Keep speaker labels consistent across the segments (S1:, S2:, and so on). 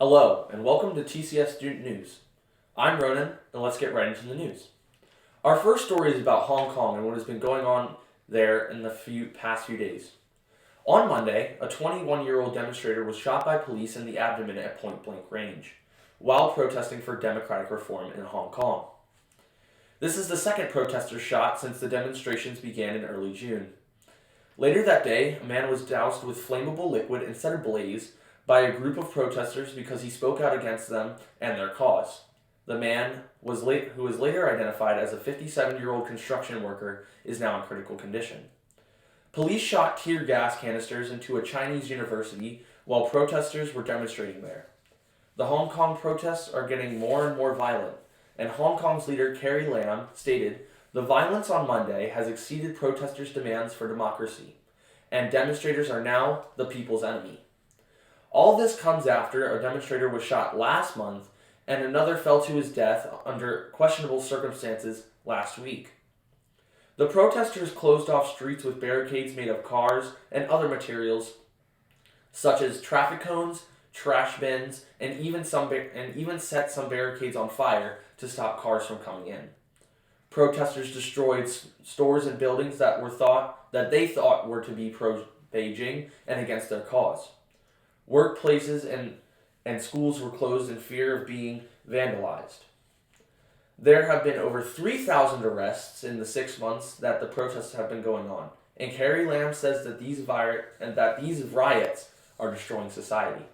S1: Hello, and welcome to TCS Student News. I'm Ronan, and let's get right into the news. Our first story is about Hong Kong and what has been going on there in the past few days. On Monday, a 21-year-old demonstrator was shot by police in the abdomen at point-blank range, while protesting for democratic reform in Hong Kong. This is the second protester shot since the demonstrations began in early June. Later that day, a man was doused with flammable liquid and set ablaze by a group of protesters because he spoke out against them and their cause. The man, who was later identified as a 57-year-old construction worker, is now in critical condition. Police shot tear gas canisters into a Chinese university while protesters were demonstrating there. The Hong Kong protests are getting more and more violent, and Hong Kong's leader Carrie Lam stated, "The violence on Monday has exceeded protesters' demands for democracy, and demonstrators are now the people's enemy." All this comes after a demonstrator was shot last month and another fell to his death under questionable circumstances last week. The protesters closed off streets with barricades made of cars and other materials such as traffic cones, trash bins, and even set some barricades on fire to stop cars from coming in. Protesters destroyed stores and buildings that they thought were to be pro-Beijing and against their cause. Workplaces and schools were closed in fear of being vandalized. There have been over 3,000 arrests in the 6 months that the protests have been going on, and Carrie Lam says that these riots are destroying society.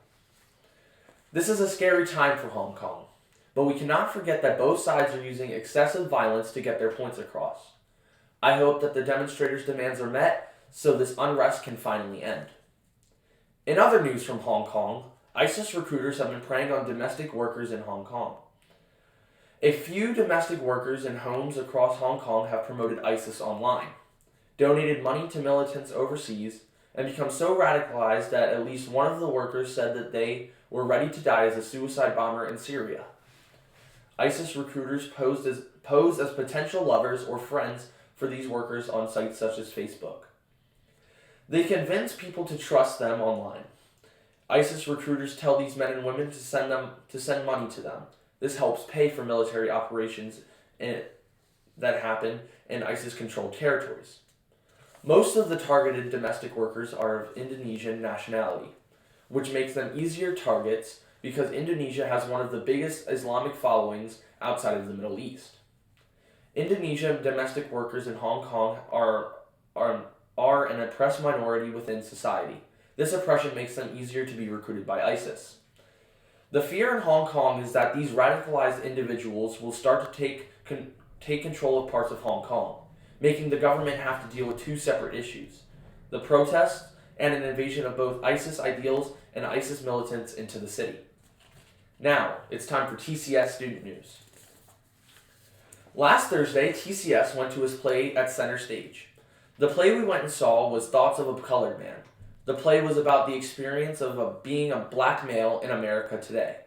S1: This is a scary time for Hong Kong, but we cannot forget that both sides are using excessive violence to get their points across. I hope that the demonstrators' demands are met so this unrest can finally end. In other news from Hong Kong, ISIS recruiters have been preying on domestic workers in Hong Kong. A few domestic workers in homes across Hong Kong have promoted ISIS online, donated money to militants overseas, and become so radicalized that at least one of the workers said that they were ready to die as a suicide bomber in Syria. ISIS recruiters pose as potential lovers or friends for these workers on sites such as Facebook. They convince people to trust them online. ISIS recruiters tell these men and women to send money to them. This helps pay for military operations that happen in ISIS-controlled territories. Most of the targeted domestic workers are of Indonesian nationality, which makes them easier targets because Indonesia has one of the biggest Islamic followings outside of the Middle East. Indonesian domestic workers in Hong Kong are an oppressed minority within society. This oppression makes them easier to be recruited by ISIS. The fear in Hong Kong is that these radicalized individuals will start to take control of parts of Hong Kong, making the government have to deal with two separate issues: the protests and an invasion of both ISIS ideals and ISIS militants into the city. Now, it's time for TCS Student News. Last Thursday, TCS went to his play at Center Stage. The play we went and saw was Thoughts of a Colored Man. The play was about the experience of being a black male in America today.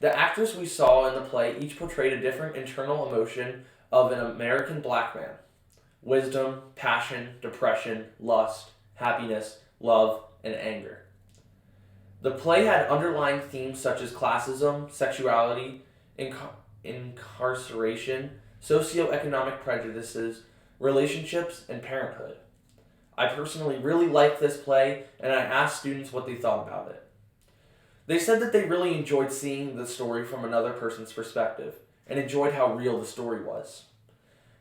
S1: The actors we saw in the play each portrayed a different internal emotion of an American black man: wisdom, passion, depression, lust, happiness, love, and anger. The play had underlying themes such as classism, sexuality, incarceration, socioeconomic prejudices, relationships, and parenthood. I personally really liked this play, and I asked students what they thought about it. They said that they really enjoyed seeing the story from another person's perspective, and enjoyed how real the story was.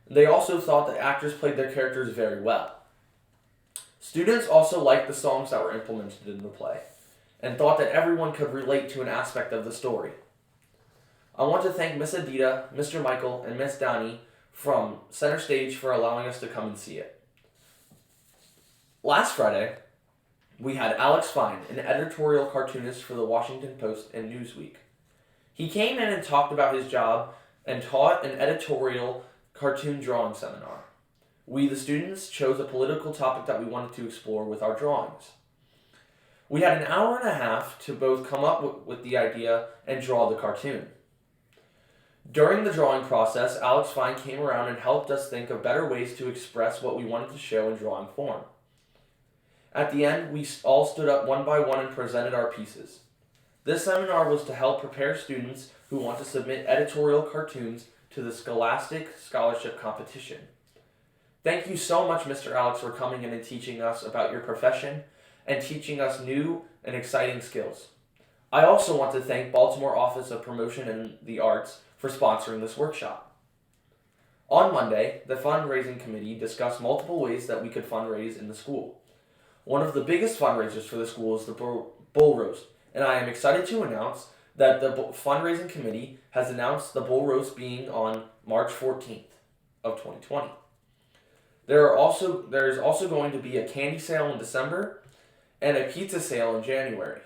S1: They also thought the actors played their characters very well. Students also liked the songs that were implemented in the play, and thought that everyone could relate to an aspect of the story. I want to thank Miss Adita, Mr. Michael, and Miss Donnie from Center Stage for allowing us to come and see it. Last Friday, we had Alex Fine, an editorial cartoonist for the Washington Post and Newsweek. He came in and talked about his job and taught an editorial cartoon drawing seminar. We, the students, chose a political topic that we wanted to explore with our drawings. We had an hour and a half to both come up with the idea and draw the cartoon. During the drawing process, Alex Fine came around and helped us think of better ways to express what we wanted to show in drawing form. At the end, we all stood up one by one and presented our pieces. This seminar was to help prepare students who want to submit editorial cartoons to the Scholastic Scholarship Competition. Thank you so much, Mr. Alex, for coming in and teaching us about your profession and teaching us new and exciting skills. I also want to thank Baltimore Office of Promotion and the Arts for sponsoring this workshop. On Monday, the fundraising committee discussed multiple ways that we could fundraise in the school. One of the biggest fundraisers for the school is the Bull Roast, and I am excited to announce that the fundraising committee has announced the Bull Roast being on March 14th of 2020. There is also going to be a candy sale in December and a pizza sale in January.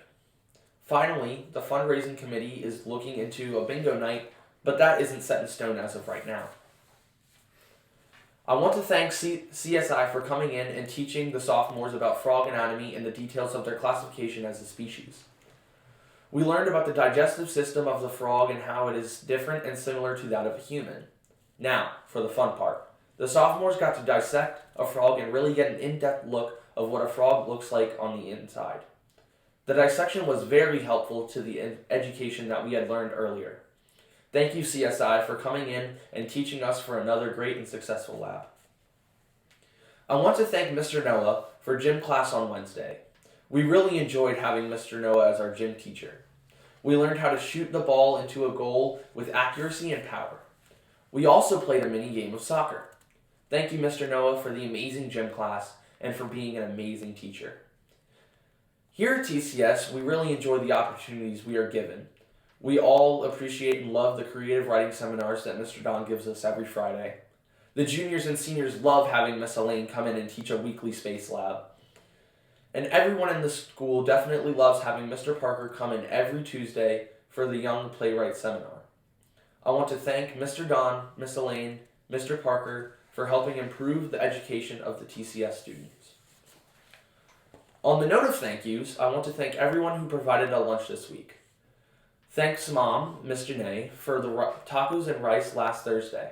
S1: Finally, the fundraising committee is looking into a bingo night, but that isn't set in stone as of right now. I want to thank CSI for coming in and teaching the sophomores about frog anatomy and the details of their classification as a species. We learned about the digestive system of the frog and how it is different and similar to that of a human. Now, for the fun part. The sophomores got to dissect a frog and really get an in-depth look of what a frog looks like on the inside. The dissection was very helpful to the education that we had learned earlier. Thank you, CSI, for coming in and teaching us for another great and successful lab. I want to thank Mr. Noah for gym class on Wednesday. We really enjoyed having Mr. Noah as our gym teacher. We learned how to shoot the ball into a goal with accuracy and power. We also played a mini game of soccer. Thank you, Mr. Noah, for the amazing gym class and for being an amazing teacher. Here at TCS, we really enjoy the opportunities we are given. We all appreciate and love the creative writing seminars that Mr. Don gives us every Friday. The juniors and seniors love having Miss Elaine come in and teach a weekly space lab. And everyone in the school definitely loves having Mr. Parker come in every Tuesday for the Young Playwright Seminar. I want to thank Mr. Don, Miss Elaine, Mr. Parker for helping improve the education of the TCS students. On the note of thank yous, I want to thank everyone who provided a lunch this week. Thanks Mom, Miss Janae, for the tacos and rice last Thursday.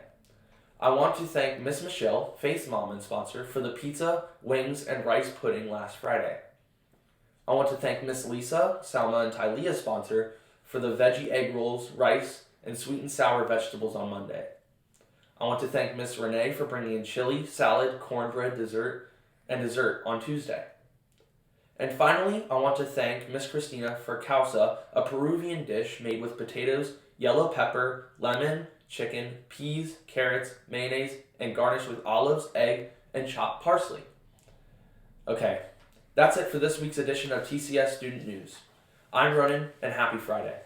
S1: I want to thank Miss Michelle, Faith's mom and sponsor, for the pizza, wings, and rice pudding last Friday. I want to thank Miss Lisa, Salma, and Tylea sponsor, for the veggie egg rolls, rice, and sweet and sour vegetables on Monday. I want to thank Miss Renee for bringing in chili, salad, cornbread, dessert on Tuesday. And finally, I want to thank Miss Christina for causa, a Peruvian dish made with potatoes, yellow pepper, lemon, chicken, peas, carrots, mayonnaise, and garnished with olives, egg, and chopped parsley. Okay, that's it for this week's edition of TCS Student News. I'm Ronan, and happy Friday.